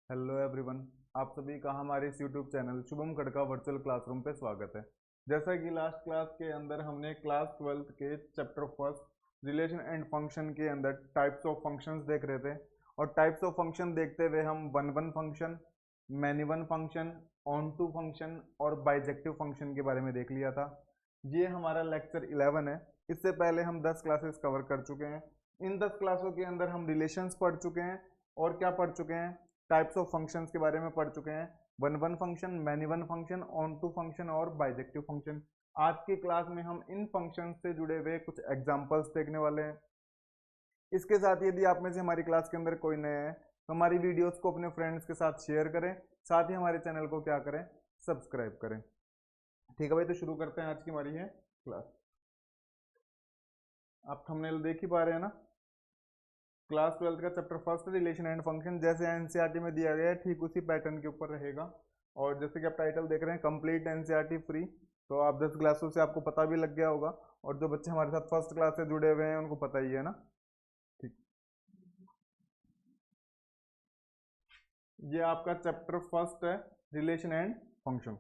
Hello everyone, आप सभी का हमारे इस YouTube channel Shubham Khadka virtual classroom पे स्वागत है। जैसा कि लास्ट क्लास के अंदर हमने क्लास 12th के chapter first relation and function के अंदर टाइप्स ऑफ फंक्शंस देख रहे थे और टाइप्स ऑफ फंक्शन देखते हुए हम one one function, many one function, onto function और बाइजेक्टिव फंक्शन के बारे में देख लिया था। ये हमारा लेक्चर 11 है। इससे पहले हम 10 क्लासेस कवर कर चुके हैं। इन 10 क्लासों के अंदर हम रिलेशंस पढ़ चुके हैं और क्या पढ़ चुके हैं, टाइप्स ऑफ फंक्शंस के बारे में पढ़ चुके हैं। One one function, many one function, onto function और बाइजेक्टिव फंक्शन। आज की क्लास में हम इन फंक्शंस से जुड़े हुए कुछ एग्जांपल्स देखने वाले हैं। इसके साथ यदि आप में से हमारी क्लास के अंदर कोई नया है तो हमारी वीडियोस को अपने फ्रेंड्स के साथ शेयर करें, साथ ही हमारे चैनल को क्या करें, सब्सक्राइब करें। ठीक है भाई, तो शुरू करते हैं आज की हमारी है क्लास। आप थंबनेल देख ही पा रहे हैं ना। क्लास 12th का chapter first relation and function जैसे एनसीईआरटी में दिया गया है ठीक उसी पैटर्न के ऊपर रहेगा। और जैसे कि आप टाइटल देख रहे हैं कंप्लीट एनसीईआरटी फ्री, तो आप 10 क्लासों से आपको पता भी लग गया होगा और जो बच्चे हमारे साथ फर्स्ट क्लास से जुड़े हुए हैं उनको पता ही है ना। ठीक, ये आपका चैप्टर फर्स्ट है, relation and function.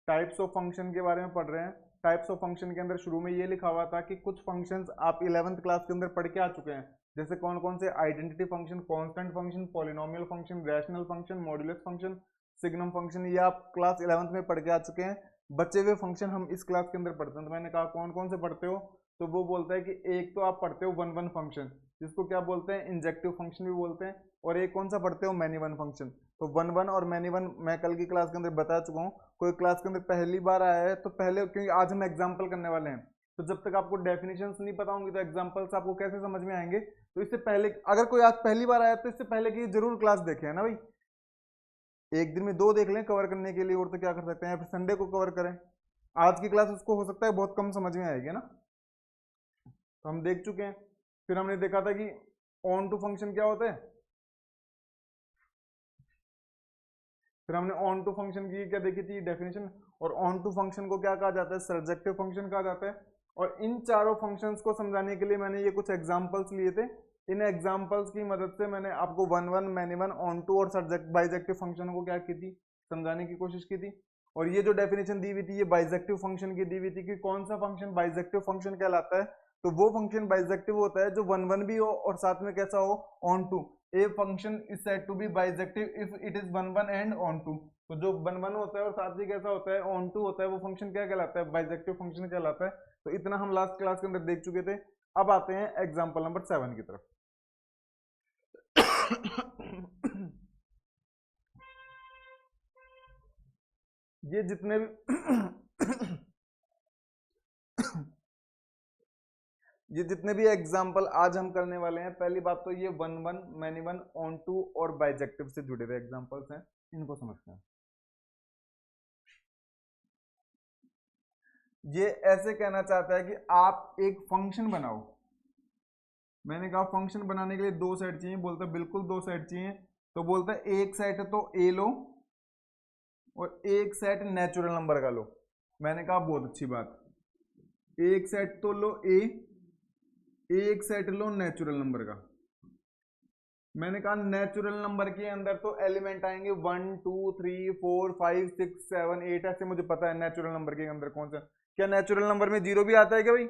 Types of function के बारे में पढ़ रहे हैं। टाइप्स ऑफ फंक्शन के अंदर शुरू में ये लिखा हुआ था कि कुछ फंक्शंस आप 11th क्लास के अंदर पढ़ के आ चुके हैं, जैसे कौन कौन से, identity function, constant function, polynomial function, rational function, modulus function, signum function. ये आप क्लास 11th में पढ़ के आ चुके हैं। बचे हुए फंक्शन हम इस क्लास के अंदर पढ़ते हैं। तो मैंने कहा कौन कौन से पढ़ते हो, तो वो बोलता है कि एक तो आप पढ़ते हो वन वन फंक्शन, जिसको क्या बोलते हैं, इंजेक्टिव फंक्शन भी बोलते हैं, और एक कौन सा पढ़ते हो, मैनी वन फंक्शन। तो वन वन और मैनी वन मैं कल की क्लास के अंदर बता चुका हूँ। कोई क्लास के अंदर पहली बार आया है तो पहले, क्योंकि आज हम एग्जाम्पल करने वाले हैं, तो जब तक आपको डेफिनेशंस नहीं पता होंगी तो एग्जाम्पल्स आपको कैसे समझ में आएंगे। तो इससे पहले, अगर कोई आज पहली बार आया तो इससे पहले की जरूर क्लास देखे है ना भाई। एक दिन में 2 देख लें कवर करने के लिए, और तो क्या कर सकते हैं, फिर संडे को कवर करें। आज की क्लास उसको हो सकता है बहुत कम समझ में आएगी ना। तो हम देख चुके हैं। फिर हमने देखा था कि ऑन टू फंक्शन क्या होता है। फिर हमने ऑन टू फंक्शन की क्या देखी थी, डेफिनेशन। और ऑन टू फंक्शन को क्या कहा जाता है, सर्जेक्टिव फंक्शन कहा जाता है। और इन चारों फंक्शंस को समझाने के लिए मैंने ये कुछ एग्जांपल्स लिए थे। इन एग्जांपल्स की मदद से मैंने आपको one one, many one, onto और सर्जेक्ट बाइजेक्टिव फंक्शन को क्या की थी, समझाने की कोशिश की थी। और ये जो डेफिनेशन दी हुई थी ये बाइजेक्टिव फंक्शन की दी हुई थी कि कौन सा फंक्शन बाइजेक्टिव फंक्शन कहलाता है। तो वो फंक्शन बाइजेक्टिव होता है जो वन वन भी हो और साथ में कैसा हो, onto. A function is said to be bijective if it is one one and onto. तो जो वन वन होता है और साथ ही कैसा होता है, ऑन टू होता है, वो फंक्शन क्या कहलाता है, बाइजेक्टिव फंक्शन कहलाता है। तो इतना हम लास्ट क्लास के अंदर देख चुके थे। अब आते हैं एग्जाम्पल नंबर 7 की तरफ। ये जितने भी ये जितने भी एग्जाम्पल आज हम करने वाले हैं, पहली बात तो ये one one, many one, onto और बाइजेक्टिव से जुड़े हुए एग्जाम्पल्स हैं, इनको समझते हैं। ये ऐसे कहना चाहता है कि आप एक फंक्शन बनाओ। मैंने कहा फंक्शन बनाने के लिए 2 सेट चाहिए, बोलता है बिल्कुल 2 सेट चाहिए। तो बोलता है एक सेट तो ए लो और एक सेट नेचुरल नंबर का लो। मैंने कहा बहुत अच्छी बात, एक सेट तो लो ए, एक सेट लो नेचुरल नंबर का। मैंने कहा नेचुरल नंबर के अंदर तो एलिमेंट आएंगे 1 2 3 4 5 6 7 8, ऐसे मुझे पता है नेचुरल नंबर के अंदर कौन सा। क्या नेचुरल नंबर में जीरो भी आता है क्या भाई?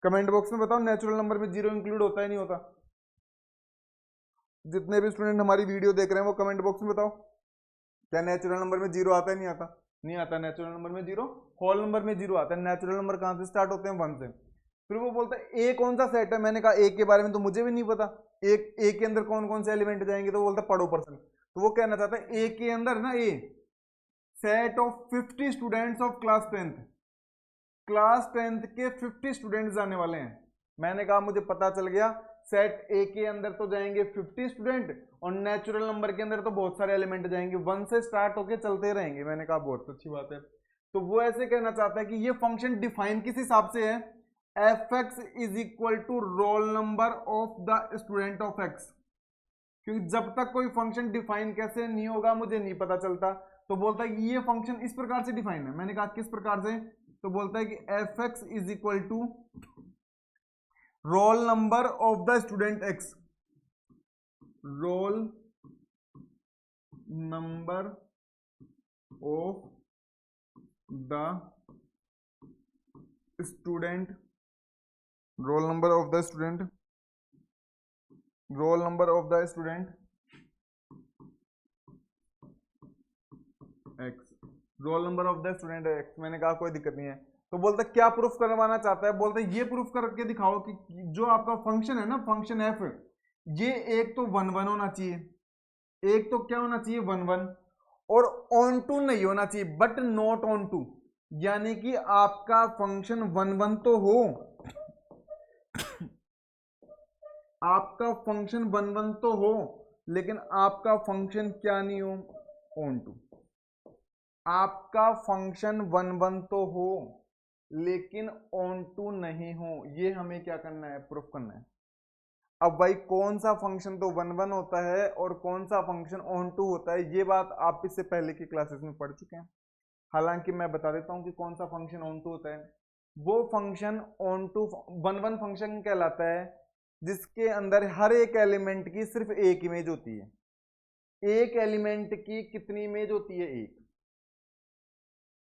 कमेंट बॉक्स में बताओ, नेचुरल नंबर में जीरो इंक्लूड होता है नहीं होता? जितने भी स्टूडेंट हमारी वीडियो देख रहे हैं वो कमेंट बॉक्स में बताओ, क्या नेचुरल नंबर में जीरो आता है नहीं आता? नहीं आता नेचुरल नंबर में जीरो, होल नंबर में जीरो आता है। नेचुरल नंबर कहां से स्टार्ट होते हैं, 1 से। फिर वो बोलता है ए कौन सा सेट है। मैंने कहा ए के बारे में तो मुझे भी नहीं पता, एक ए के अंदर कौन कौन से एलिमेंट जाएंगे। तो बोलता है पढ़ो पर्सन। तो वो कहना चाहता है ए के अंदर ना, a set of 50 students of class 10th, class 10th के 50 स्टूडेंट्स जाने वाले हैं। मैंने कहा मुझे पता चल गया, सेट ए के अंदर तो जाएंगे 50 स्टूडेंट और नेचुरल नंबर के अंदर तो बहुत सारे एलिमेंट जाएंगे, 1 से स्टार्ट होके चलते रहेंगे। मैंने कहा बहुत अच्छी बात है। तो वो ऐसे कहना चाहता है कि ये फंक्शन डिफाइन किस हिसाब से है, F X is equal to roll number of the student of X. क्योंकि जब तक कोई फंक्शन डिफाइन कैसे नहीं होगा मुझे नहीं पता चलता। तो बोलता है कि ये फंक्शन इस प्रकार से डिफाइन है। मैंने कहा किस प्रकार से? तो बोलता है कि F X is equal to roll number of the student X. Roll number of the student, roll number of the student, roll number of the student X, roll number of the student X. मैंने कहा कोई दिक्कत नहीं है। तो बोलता क्या proof करवाना चाहता है, बोलता है ये प्रूफ करके दिखाओ कि जो आपका फंक्शन है ना, फंक्शन एफ, ये एक तो 1 1 होना चाहिए, एक तो क्या होना चाहिए 1 1, और ऑन टू नहीं होना चाहिए बट नॉट ऑन टू, यानी कि आपका फंक्शन 1 1 तो हो, आपका फंक्शन 1 1 तो हो, लेकिन आपका फंक्शन क्या नहीं हो, ऑन टू। आपका फंक्शन 1 1 तो हो लेकिन ऑन टू नहीं हो, ये हमें क्या करना है, प्रूफ करना है। अब भाई कौन सा फंक्शन तो 1 1 होता है और कौन सा फंक्शन ऑन टू होता है, ये बात आप इससे पहले की क्लासेस में पढ़ चुके हैं। हालांकि मैं बता देता हूं कि कौन सा फंक्शन ऑन टू होता है। वो फंक्शन ऑन टू 1 1 फंक्शन कहलाता है जिसके अंदर हर एक एलिमेंट की सिर्फ एक इमेज होती है। एक एलिमेंट की कितनी इमेज होती है, एक।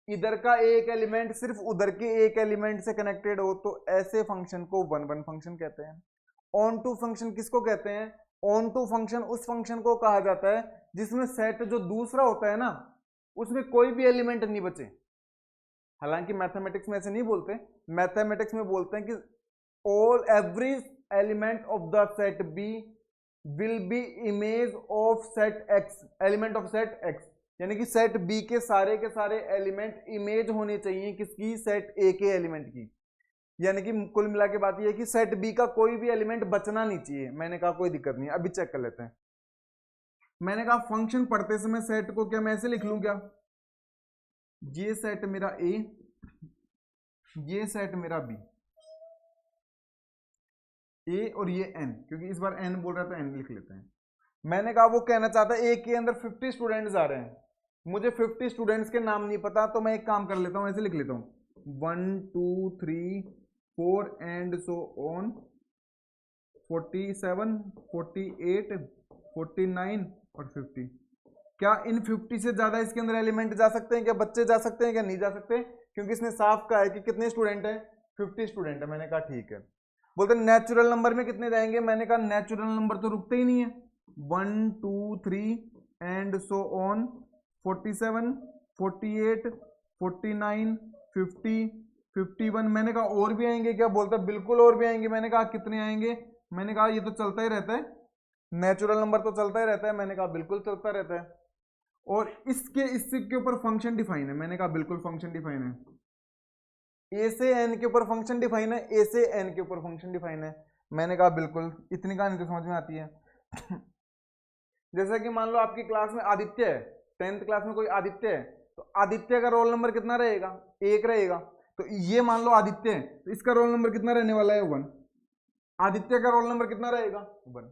इधर का एक एलिमेंट सिर्फ उधर के एक एलिमेंट से कनेक्टेड हो, तो ऐसे फंक्शन को 1 1 फंक्शन कहते हैं। ऑन टू फंक्शन किसको कहते हैं, ऑन टू फंक्शन उस फंक्शन को कहा जाता है जिसमें सेट जो दूसरा होता है ना, उसमें कोई भी एलिमेंट नहीं बचे। हालांकि मैथमेटिक्स में ऐसे नहीं बोलते, मैथमेटिक्स में बोलते हैं कि all every element of the set B will be image of set X, element of set X, यानी कि सेट बी के सारे एलिमेंट इमेज होने चाहिए किसकी, सेट ए के एलिमेंट की। यानी कि कुल मिला के बात यह है कि सेट बी का कोई भी एलिमेंट बचना नहीं चाहिए। मैंने कहा कोई दिक्कत नहीं, अभी चेक कर लेते हैं। मैंने कहा फंक्शन पढ़ते समय सेट को क्या मैं ऐसे लिख लूं क्या, ये सेट मेरा ए, ये सेट मेरा बी, ए और ये एन, क्योंकि इस बार एन बोल रहा था एन लिख लेते हैं। मैंने कहा वो कहना चाहता है ए के अंदर 50 स्टूडेंट्स आ रहे हैं, मुझे 50 स्टूडेंट्स के नाम नहीं पता, तो मैं एक काम कर लेता हूं, ऐसे लिख लेता हूं 1 2 3 4 एंड सो ऑन, 47 48 49 और 50। क्या इन 50 से ज्यादा इसके अंदर एलिमेंट जा सकते हैं, क्या बच्चे जा सकते हैं, क्या नहीं जा सकते, क्योंकि इसने साफ कहा है कि कितने स्टूडेंट हैं, 50 स्टूडेंट है। मैंने कहा ठीक है। बोलते नेचुरल नंबर में कितने जाएंगे, मैंने कहा नेचुरल नंबर तो रुकते ही नहीं है, 1 2 3 एंड सो ऑन, 47 48 49 50 51। मैंने कहा और भी आएंगे क्या, बोलता बिल्कुल और भी आएंगे। मैंने कहा कितने आएंगे, मैंने कहा ये तो चलता ही रहता है, नेचुरल नंबर तो चलता ही रहता है। मैंने कहा बिल्कुल चलता रहता है। और इसके ऊपर फंक्शन डिफाइन है, मैंने कहा बिल्कुल फंक्शन डिफाइन है। ए से एन के ऊपर फंक्शन डिफाइन है, ए से एन के ऊपर फंक्शन डिफाइन है। मैंने कहा बिल्कुल, इतनी कहानी तो समझ में आती है। जैसे कि मान लो आपकी क्लास में आदित्य है, 10th क्लास में कोई आदित्य है, तो आदित्य का रोल नंबर कितना रहेगा, 1 रहेगा। तो ये मान लो आदित्य है, तो इसका रोल नंबर कितना रहने वाला है, 1। आदित्य का रोल नंबर कितना रहेगा, 1।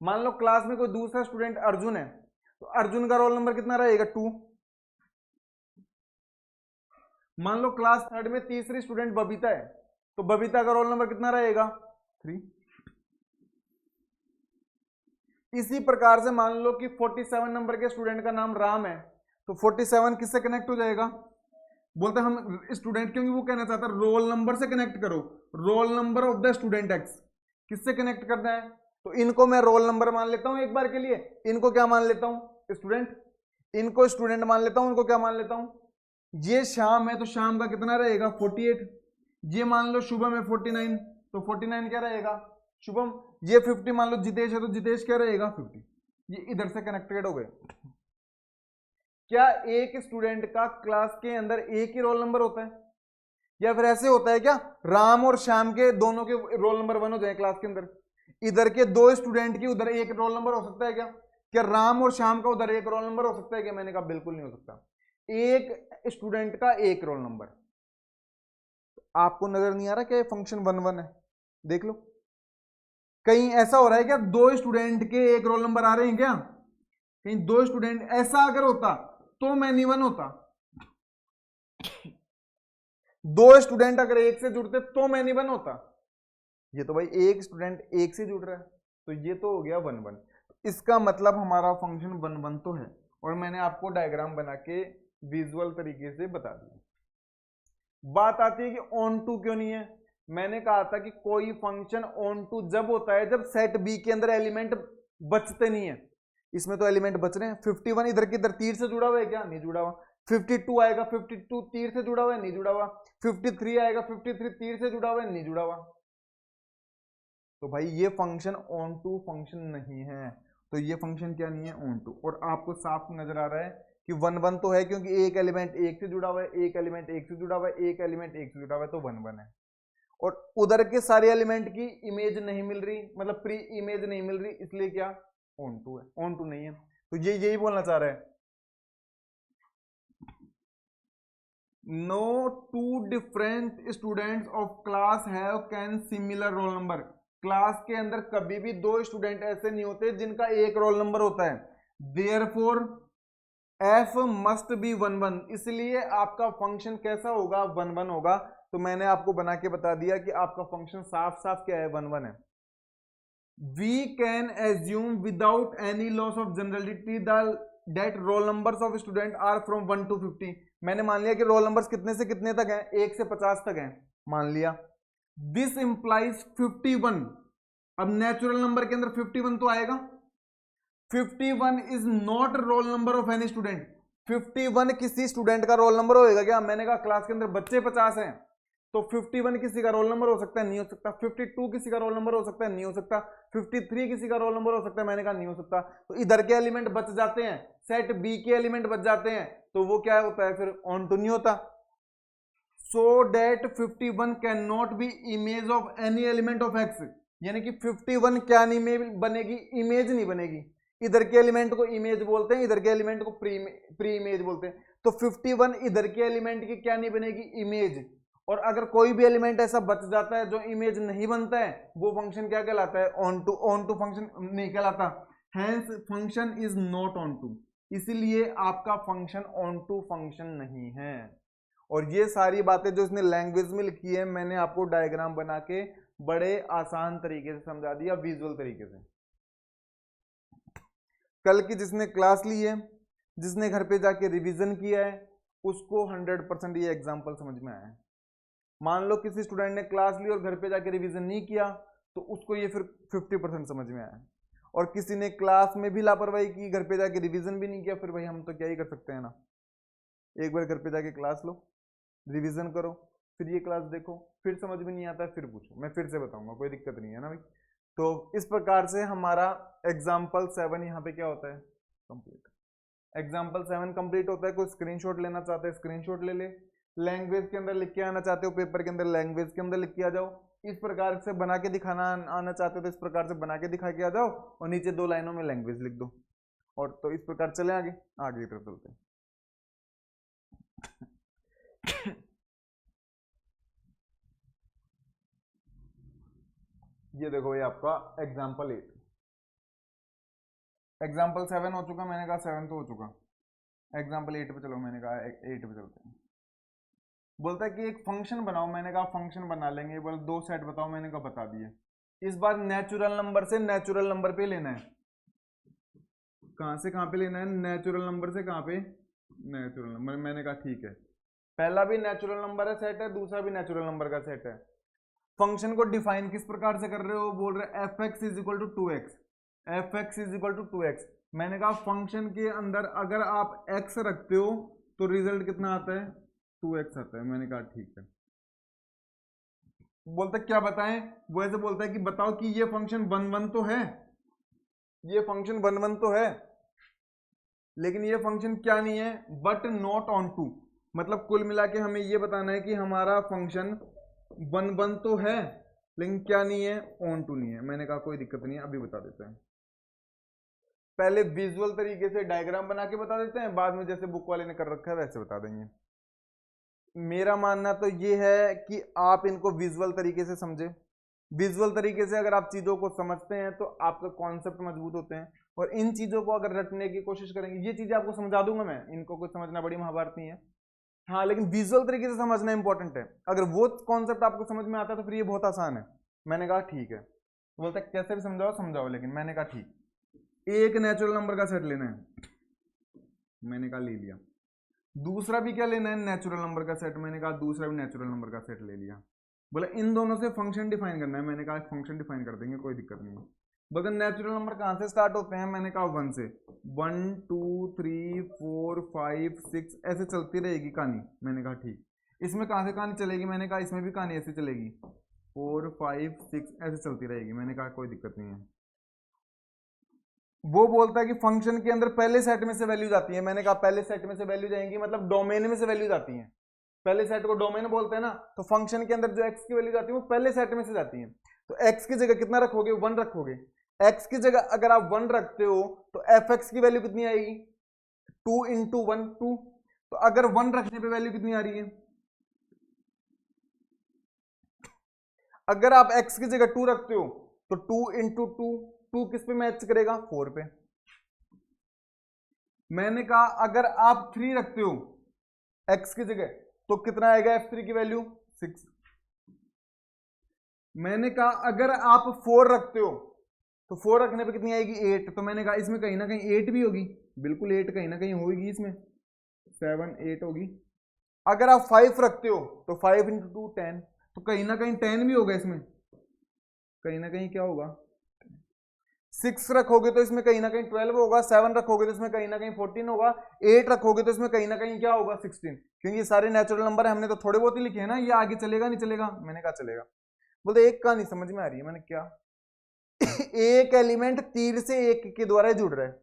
मान लो क्लास में कोई दूसरा स्टूडेंट अर्जुन है, तो अर्जुन का रोल नंबर कितना रहेगा, 2। मान लो क्लास 3rd में तीसरी स्टूडेंट बबीता है, तो बबीता का रोल नंबर कितना रहेगा, 3। इसी प्रकार से मान लो कि 47 नंबर के स्टूडेंट का नाम राम है, तो 47 किससे कनेक्ट हो जाएगा, बोलते हम स्टूडेंट, क्योंकि वो कहना चाहता है रोल नंबर से कनेक्ट करो, role number of the student x, किससे कनेक्ट करना है, तो इनको मैं रोल नंबर मान लेता हूं एक बार के लिए, इनको क्या मान लेता हूं, स्टूडेंट, इनको स्टूडेंट मान लेता हूं, इनको क्या मान लेता हूं, ये श्याम है तो श्याम का कितना रहेगा, 48। ये मान लो शुभम है 49, तो 49 क्या रहेगा, शुभम। ये 50 मान लो जितेश है, तो जितेश क्या रहेगा, 50। ये इधर से कनेक्टेड हो गए। क्या एक स्टूडेंट का क्लास के अंदर एक ही रोल नंबर होता है, या फिर ऐसे होता है क्या, राम और श्याम के दोनों के रोल नंबर 1 हो जाए क्लास के अंदर, इधर के 2 स्टूडेंट की उधर एक रोल नंबर हो सकता है क्या, क्या राम और श्याम का उधर एक रोल नंबर हो सकता है क्या, मैंने कहा बिल्कुल नहीं हो सकता, एक स्टूडेंट का एक रोल नंबर। आपको नजर नहीं आ रहा क्या फंक्शन 1 1 है, देख लो। कहीं ऐसा हो रहा है क्या, 2 स्टूडेंट के एक रोल नंबर आ रहे हैं क्या, कहीं 2 स्टूडेंट, ऐसा अगर होता तो मैं नहीं 1 होता। 2 स्टूडेंट अगर एक से जुड़ते तो मैं नहीं 1 होता। ये तो भाई एक स्टूडेंट एक से जुड़ रहा है, तो ये तो हो गया 1 1। इसका मतलब हमारा फंक्शन 1 1 तो है, और मैंने आपको डायग्राम बना के विजुअल तरीके से बता दिया। बात आती है कि ऑन टू क्यों नहीं है। मैंने कहा था कि कोई फंक्शन ऑन टू जब होता है जब सेट बी के अंदर एलिमेंट बचते नहीं है। इसमें तो एलिमेंट बच रहे हैं। 51 इधर की इधर तीर से जुड़ा हुआ है क्या? नहीं जुड़ा हुआ। 52 आएगा, 52 तीर से जुड़ा हुआ है? नहीं जुड़ा हुआ। 53 आएगा, 53 तीर से जुड़ा हुआ है? नहीं जुड़ा हुआ। तो भाई ये फंक्शन ऑन टू फंक्शन नहीं है। तो ये फंक्शन क्या नहीं है? Onto. और आपको साफ नजर आ रहा है कि 1 1 तो है, क्योंकि एक एलिमेंट एक से जुड़ा हुआ है, एक एलिमेंट एक से जुड़ा हुआ है, एक एलिमेंट एक से जुड़ा हुआ है, तो 1 1 है। और उधर के सारे एलिमेंट की इमेज नहीं मिल रही, मतलब प्री इमेज नहीं मिल रही, इसलिए क्या? ऑन टू है। ऑन टू नहीं है। तो ये यही बोलना चाह रहा है, no two different students of class have can similar roll number. Class के अंदर कभी भी दो स्टूडेंट ऐसे नहीं होते जिनका एक रोल नंबर होता है। देयरफॉर एफ मस्ट बी 1 1, इसलिए आपका फंक्शन कैसा होगा? 1 1 होगा। तो मैंने आपको बना के बता दिया कि आपका फंक्शन साफ साफ क्या है? 1 1 है। We can assume without any loss of generality that roll numbers of student are from 1 to 50। मैंने मान लिया कि रोल नंबर्स कितने से कितने तक हैं? 1 से 50 तक हैं, मान लिया। This implies 51। अब नेचुरल नंबर के अंदर 51 तो आएगा। 51 is not role number of any student. 51 किसी स्टूडेंट का रोल नंबर होएगा क्या? मैंने कहा क्लास के अंदर बच्चे 50 हैं, तो 51 किसी का रोल नंबर हो सकता है? नहीं हो सकता। 52 किसी का रोल नंबर हो सकता है? नहीं हो सकता। 53 किसी का रोल नंबर हो सकता है? मैंने कहा नहीं हो सकता। तो इधर के एलिमेंट बच जाते हैं, सेट बी के एलिमेंट बच जाते हैं, तो वो क्या होता है फिर? ऑन टू नहीं होता। So that 51 can not be image of any element of x. यानी कि 51 क्या नहीं बनेगी? इमेज नहीं बनेगी। इधर के एलिमेंट को इमेज बोलते हैं, इधर के एलिमेंट को प्री इमेज बोलते हैं। तो 51 इधर के एलिमेंट की क्या नहीं बनेगी? इमेज। और अगर कोई भी एलिमेंट ऐसा बच जाता है जो इमेज नहीं बनता है, वो फंक्शन क्या कहलाता है? ऑन टू फंक्शन नहीं कहलाता। Hence function is not onto, इसलिए आपका फंक्शन ऑन टू फंक्शन नहीं है। और ये सारी बातें जो इसने लैंग्वेज में लिखी है, मैंने आपको डायग्राम बना के बड़े आसान तरीके से समझा दिया, विजुअल तरीके से। कल की जिसने क्लास ली है, जिसने घर पे जाके रिवीजन किया है, उसको 100% ये एग्जाम्पल समझ में आया है। मान लो किसी स्टूडेंट ने क्लास ली और घर पे जाके रिवीजन नहीं किया, तो उसको ये फिर 50% समझ में आया। और किसी ने क्लास में भी लापरवाही की, घर पे जाके रिवीजन भी नहीं किया, फिर भाई हम तो क्या ही कर सकते हैं ना। एक बार घर पे जाके क्लास लो, रिवीजन करो, फिर ये क्लास देखो, फिर समझ में नहीं आता है फिर पूछो, मैं फिर से बताऊंगा, कोई दिक्कत नहीं है ना भाई। तो इस प्रकार से हमारा एग्जाम्पल 7 यहाँ पे क्या होता है? कंप्लीट। एग्जाम्पल 7 कंप्लीट होता है। कोई स्क्रीनशॉट लेना चाहते हैं स्क्रीनशॉट ले ले, लैंग्वेज के अंदर लिख के आना चाहते हो पेपर के अंदर, लैंग्वेज के अंदर लिख के आ जाओ। इस प्रकार से बना के दिखाना आना चाहते हो तो इस प्रकार से बना के दिखा के आ जाओ, और नीचे 2 लाइनों में लैंग्वेज लिख दो। और तो इस प्रकार चले आगे की तरफ चलते हैं। ये देखो, ये आपका एग्जाम्पल 8। एग्जाम्पल 7 हो चुका, मैंने कहा 7 तो हो चुका। एग्जाम्पल 8 पे चलो, मैंने कहा 8 पे चलते हैं। बोलता है कि एक फंक्शन बनाओ, मैंने कहा फंक्शन बना लेंगे। बोल 2 सेट बताओ, मैंने कहा बता दिए। इस बार नेचुरल नंबर से नेचुरल नंबर पे लेना है। कहां से कहां पे लेना है? नेचुरल नंबर से कहां पे? Natural number. मैंने कहा ठीक है, पहला भी नेचुरल नंबर का सेट है, दूसरा भी नेचुरल नंबर का सेट है। फंक्शन को डिफाइन किस प्रकार से कर रहे हो? बोल रहे F X is equal to 2x, F X is equal to 2x। मैंने कहा फंक्शन के अंदर अगर आप x रखते हो तो रिजल्ट कितना आता है? 2x आता है। मैंने कहा ठीक है। बोलता क्या बताएं? वो ऐसे बोलता है कि बताओ कि ये फंक्शन 1 1 तो है, ये फंक्शन 1 1 तो है, लेकिन ये फंक्शन क्या नहीं है? But not onto. मतलब कुल मिला के हमें ये बताना है कि हमारा फंक्शन 1 1 तो है, लेकिन क्या नहीं है? ऑन टू नहीं है। मैंने कहा कोई दिक्कत नहीं है, अभी बता देते हैं। पहले विजुअल तरीके से डायग्राम बना के बता देते हैं, बाद में जैसे बुक वाले ने कर रखा है वैसे बता देंगे। मेरा मानना तो ये है कि आप इनको विजुअल तरीके से समझे। विजुअल तरीके से अगर आप चीजों को समझते हैं तो आपके कॉन्सेप्ट मजबूत होते हैं, और इन चीजों को अगर रटने की कोशिश करेंगे, ये चीजें आपको समझा दूंगा मैं, इनको कुछ समझना बड़ी महाभारत नहीं है। हाँ, लेकिन विजुअल तरीके से समझना इंपॉर्टेंट है। अगर वो कॉन्सेप्ट आपको समझ में आता है तो फिर ये बहुत आसान है। मैंने कहा ठीक है। तो बोलता है कैसे भी समझाओ समझाओ, लेकिन मैंने कहा ठीक। एक नेचुरल नंबर का सेट लेना है, मैंने कहा ले लिया। दूसरा भी क्या लेना है, नेचुरल नंबर का सेट, मैंने कहा दूसरा भी नेचुरल नंबर का सेट ले लिया। बोला इन दोनों से फंक्शन डिफाइन करना है, मैंने कहा फंक्शन डिफाइन कर देंगे, कोई दिक्कत नहीं है। बगैर नेचुरल नंबर कहाँ से स्टार्ट होते हैं, मैंने कहा 1 से, 1 2 3 4 5 6 ऐसे चलती रहेगी कहानी। मैंने कहा ठीक। इसमें कहाँ से कहानी चलेगी, मैंने कहा इसमें भी कहानी ऐसे चलेगी, 4 5 6 ऐसे चलती रहेगी। मैंने कहा कोई दिक्कत नहीं है। वो बोलता है कि फंक्शन के अंदर पहले सेट में से वैल्यूज आती है। मैंने कहा पहले सेट में से वैल्यू जाएंगी, मतलब डोमेन में से वैल्यूज आती हैं। पहले सेट को डोमेन बोलते हैं ना, तो फंक्शन के अंदर जो एक्स की वैल्यूज आती है वो पहले सेट में से जाती हैं। तो एक्स की जगह कितना रखोगे, 1 रखोगे। एक्स की जगह अगर आप 1 रखते हो तो एफ एक्स की वैल्यू कितनी आएगी, 2 इंटू 1 2। तो अगर 1 रखने पे वैल्यू कितनी आ रही है, अगर आप एक्स की जगह 2 रखते हो तो 2 इंटू 2, 2 किस पे मैच करेगा, 4 पे। मैंने कहा अगर आप 3 रखते हो एक्स की जगह तो कितना आएगा f3 की वैल्यू, 6। मैंने कहा अगर आप 4 रखते हो तो 4 रखने पे कितनी आएगी, 8। तो मैंने कहा इसमें कहीं ना कहीं 8 भी होगी, बिल्कुल 8 कहीं ना कहीं होगी इसमें, 7 8 होगी। अगर आप 5 रखते हो तो 5 इंटू 2 10, तो कहीं ना कहीं 10 भी होगा इसमें, कहीं ना कहीं क्या होगा। 6 रखोगे तो इसमें कहीं ना कहीं 12 होगा, 7 रखोगे तो इसमें कहीं ना कहीं 14 होगा, 8 रखोगे तो इसमें कहीं ना कहीं क्या होगा, 16। क्योंकि ये सारे नेचुरल नंबर है, हमने तो थोड़े बहुत ही लिखे हैं ना, ये आगे चलेगा नहीं चलेगा। मैंने कहा चलेगा। बोलते एक कहानी समझ में आ रही है, मैंने क्या एक एलिमेंट तीर से एक के द्वारा जुड़ रहा है।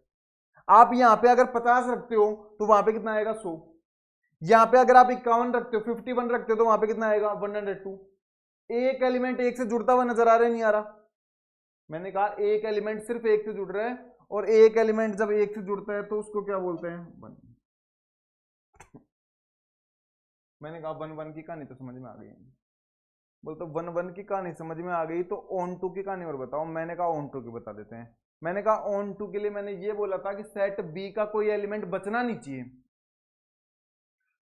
आप यहां पे अगर 50 रखते हो तो वहां पे कितना आएगा, 100। यहां पे अगर आप 51 रखते हो, 51 रखते हो तो वहां पे कितना आएगा, 102। एक एलिमेंट एक से जुड़ता हुआ नजर आ रहा है, नहीं आ रहा। मैंने कहा एक एलिमेंट सिर्फ एक से जुड़ रहा है, और एक एलिमेंट जब एक से जुड़ता है तो उसको क्या बोलते हैं, 1। मैंने कहा 1 1 की कहानी तो समझ में आ गई है। बोलते 1 1 की कहानी समझ में आ गई तो ऑन टू की कहानी और बताओ। मैंने कहा ऑन टू की बता देते हैं। मैंने कहा ऑन टू के लिए मैंने ये बोला था कि सेट बी का कोई एलिमेंट बचना नहीं चाहिए।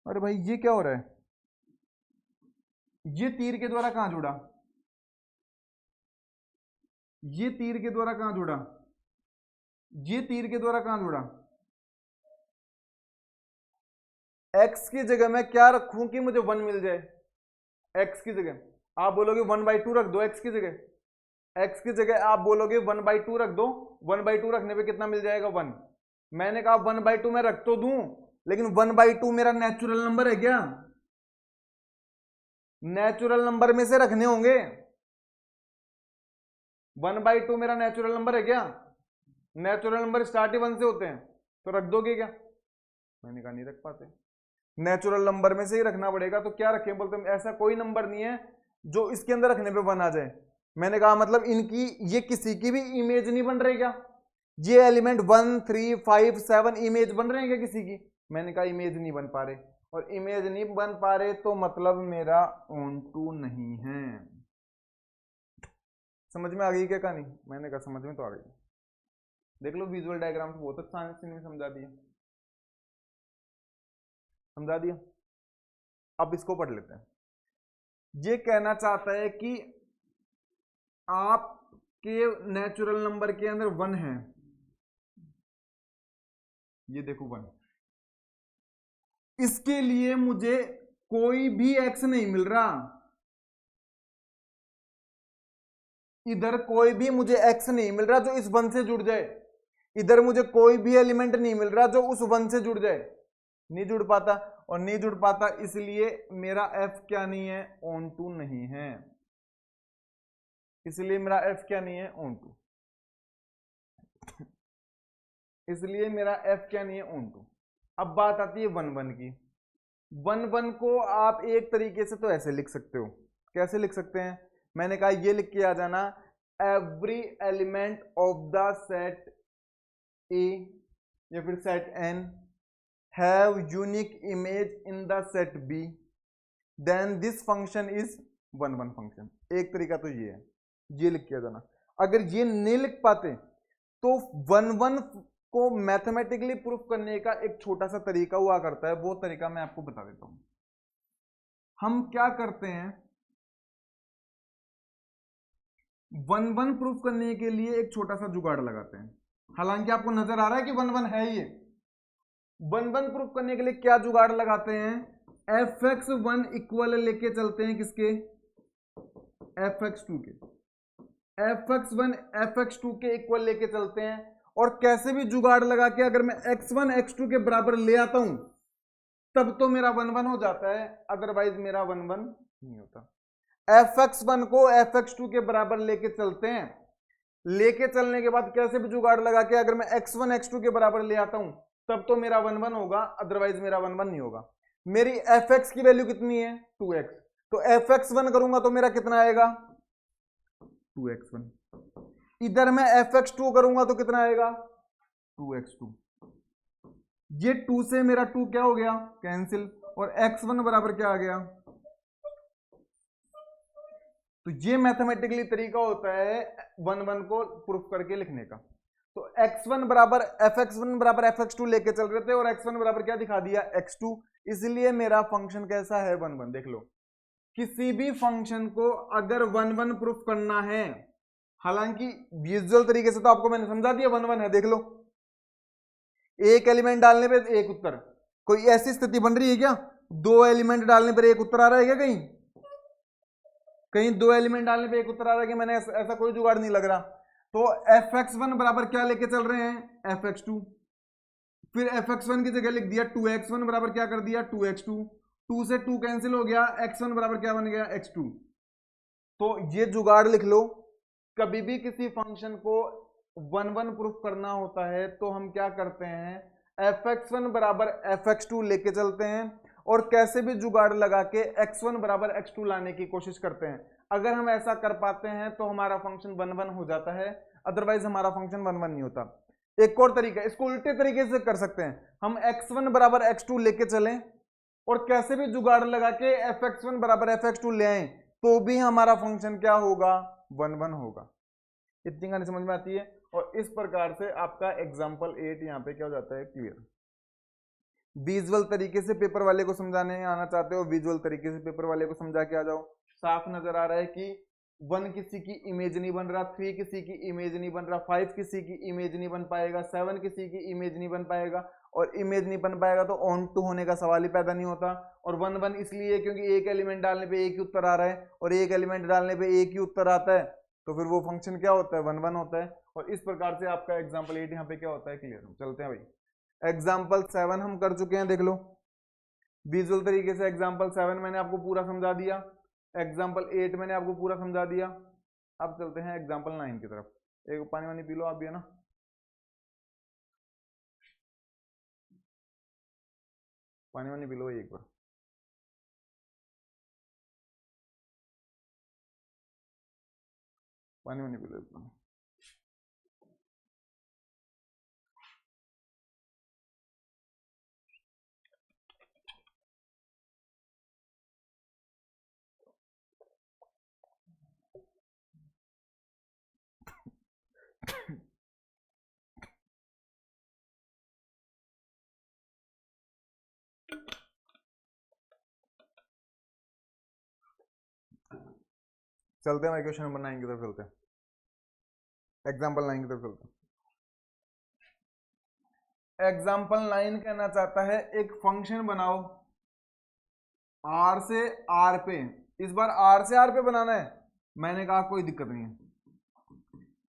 अरे भाई ये क्या हो रहा है, ये तीर के द्वारा कहां जुड़ा, ये तीर के द्वारा कहां जुड़ा, ये तीर के द्वारा कहां जुड़ा। एक्स की जगह मैं क्या रखूं कि मुझे 1 मिल जाए, एक्स की जगह आप बोलोगे 1/2 रख दो, एक्स की जगह, एक्स की जगह आप बोलोगे 1/2 रख दो। 1/2 रखने पे कितना मिल जाएगा, 1। मैंने कहा 1/2 मैं रख तो दूं, लेकिन 1/2 मेरा नेचुरल नंबर है क्या, नेचुरल नंबर में से रखने होंगे। 1/2 मेरा नेचुरल नंबर है क्या, नेचुरल नंबर स्टार्ट ही 1 से होते हैं, तो रख दोगे क्या। मैंने कहा नहीं रख पाते, नेचुरल नंबर में से ही रखना पड़ेगा। तो क्या रखें, बोलते ऐसा कोई नंबर नहीं है जो इसके अंदर रखने पे 1 आ जाए। मैंने कहा मतलब इनकी ये किसी की भी इमेज नहीं बन रही क्या, ये एलिमेंट 1 3 5 7 इमेज बन रहे हैं क्या किसी की। मैंने कहा इमेज नहीं बन पा रहे, और इमेज नहीं बन पा रहे तो मतलब मेरा ऑन टू नहीं है। समझ में आ गई क्या कहानी, मैंने कहा समझ में तो आ गई। देख लो विजुअल डायग्राम से बहुत अच्छा से नहीं समझा दिया, समझा दिया। अब इसको पढ़ लेते हैं। ये कहना चाहता है कि आपके नेचुरल नंबर के अंदर 1 है, ये देखो 1, इसके लिए मुझे कोई भी एक्स नहीं मिल रहा, इधर कोई भी मुझे एक्स नहीं मिल रहा जो इस 1 से जुड़ जाए, इधर मुझे कोई भी एलिमेंट नहीं मिल रहा जो उस 1 से जुड़ जाए, नहीं जुड़ पाता। और नहीं जुड़ पाता इसलिए मेरा एफ क्या नहीं है, ऑन टू नहीं है, इसलिए मेरा एफ क्या नहीं है, ऑन टू, इसलिए मेरा एफ क्या नहीं है, ऑन टू। अब बात आती है 1 1 की। 1 1 को आप एक तरीके से तो ऐसे लिख सकते हो, कैसे लिख सकते हैं, मैंने कहा ये लिख के आ जाना, every element of the set A या फिर set N have unique image in the set B, then this function is 1 1 function. एक तरीका तो ये है, ये लिख के आ जाना। अगर ये नहीं लिख पाते तो 1 1 को मैथमेटिकली प्रूफ करने का एक छोटा सा तरीका हुआ करता है, वो तरीका मैं आपको बता देता हूं। हम क्या करते हैं, 1 1 प्रूफ करने के लिए एक छोटा सा जुगाड़ लगाते हैं। हालांकि आपको नजर आ रहा है कि 1 1 है ये। 1 1 प्रूफ करने के लिए क्या जुगाड़ लगाते हैं, fx1 इक्वल लेके चलते हैं किसके, fx2 के, fx1 fx2 के इक्वल लेके चलते हैं। और कैसे भी जुगाड़ लगा के अगर मैं x1 x2 के बराबर ले आता हूं तब तो मेरा 1 1 हो जाता है, अदरवाइज मेरा 1 1 नहीं होता। fx1 को fx2 के बराबर लेके चलते हैं, लेके चलने के बाद कैसे भी जुगाड़ लगा के अगर मैं x1 x2 के बराबर ले आता हूं तब तो मेरा 1 1 होगा, अदरवाइज मेरा 1 1 नहीं होगा। मेरी fx की वैल्यू कितनी है 2x, तो fx1 करूंगा तो मेरा कितना आएगा 2x1। इधर मैं fx2 करूंगा तो कितना आएगा 2x2। ये 2 से मेरा 2 क्या हो गया कैंसिल, और x1 बराबर क्या आ गया। तो ये मैथमेटिकली तरीका होता है 1 1 को प्रूफ करके लिखने का। तो x1 बराबर fx1 बराबर fx2 लेके चल रहे थे और x1 बराबर क्या दिखा दिया x2, इसलिए मेरा फंक्शन कैसा है 1 1। देख लो, किसी भी फंक्शन को अगर 1 1 प्रूफ करना है, हालांकि विजुअल तरीके से तो आपको मैंने समझा दिया 1 1 है, देख लो एक एलिमेंट डालने पे एक उत्तर। कोई ऐसी स्थिति बन रही है क्या 2 एलिमेंट डालने पर एक उत्तर आ रहा है क्या, कहीं कहीं 2 एलिमेंट डालने पे एक उत्तर आ रहा है कि मैंने ऐसा कोई जुगाड़ नहीं लग रहा। तो fx1 बराबर क्या लेके चल रहे हैं fx2, फिर fx1 की जगह लिख दिया 2x1 बराबर क्या कर दिया 2x2, 2 से 2 कैंसिल हो गया, x1 बराबर क्या बन गया x2। तो ये जुगाड़ लिख लो, कभी भी किसी फंक्शन को 1 1 प्रूफ करना होता है तो हम क्या करते हैं fx1 बराबर fx2 लेके चलते हैं और कैसे भी जुगाड़ लगा के x1 बराबर x2 लाने की कोशिश करते हैं। अगर हम ऐसा कर पाते हैं तो हमारा फंक्शन 1 1 हो जाता है, अदरवाइज हमारा फंक्शन 1 1 नहीं होता। एक और तरीका, इसको उल्टे तरीके से कर सकते हैं, हम x1 बराबर x2 लेके चलें और कैसे भी जुगाड़ लगा के fx1 बराबर fx2 ले आए तो भी हमारा फंक्शन क्या होगा 1 1 होगा। इतनी कहानी समझ में आती है। और इस प्रकार से आपका एग्जाम्पल 8 यहाँ पे क्या हो जाता है क्लियर। विजुअल तरीके से पेपर वाले को समझाने आना चाहते हो, विजुअल तरीके से पेपर वाले को समझा के आ जाओ। साफ नजर आ रहा है कि 1 किसी की इमेज नहीं बन रहा, 3 किसी की इमेज नहीं बन रहा, 5 किसी की इमेज नहीं बन पाएगा, 7 किसी की इमेज नहीं बन पाएगा, और इमेज नहीं बन पाएगा तो ऑन टू होने का सवाल ही पैदा नहीं होता। और 1 1 इसलिए क्योंकि एक एलिमेंट डालने पे एक ही उत्तर आ रहा है और एक एलिमेंट डालने पे एक ही उत्तर आता है, तो फिर वो फंक्शन क्या होता है 1 1 होता है। और इस प्रकार से आपका एग्जाम्पल 8 यहाँ पे क्या होता है क्लियर। चलते हैं भाई, एग्जाम्पल 7 हम कर चुके हैं, देख लो विजुअल तरीके से। एग्जाम्पल 7 मैंने आपको पूरा समझा दिया, एग्जाम्पल 8 मैंने आपको पूरा समझा दिया। अब चलते हैं एग्जाम्पल 9 की तरफ। एक पानी वानी पी लो आप भी, है ना। पानी वानी पी लो एक बार, पानी वानी पी लो एक बार। चलते हैं भाई क्वेश्चन नंबर 9 की तरफ चलते हैं, एग्जाम्पल 9 की तरफ चलते हैं। एग्जाम्पल 9 कहना चाहता है एक फंक्शन बनाओ आर से आर पे। इस बार आर से आर पे बनाना है, मैंने कहा कोई दिक्कत नहीं है।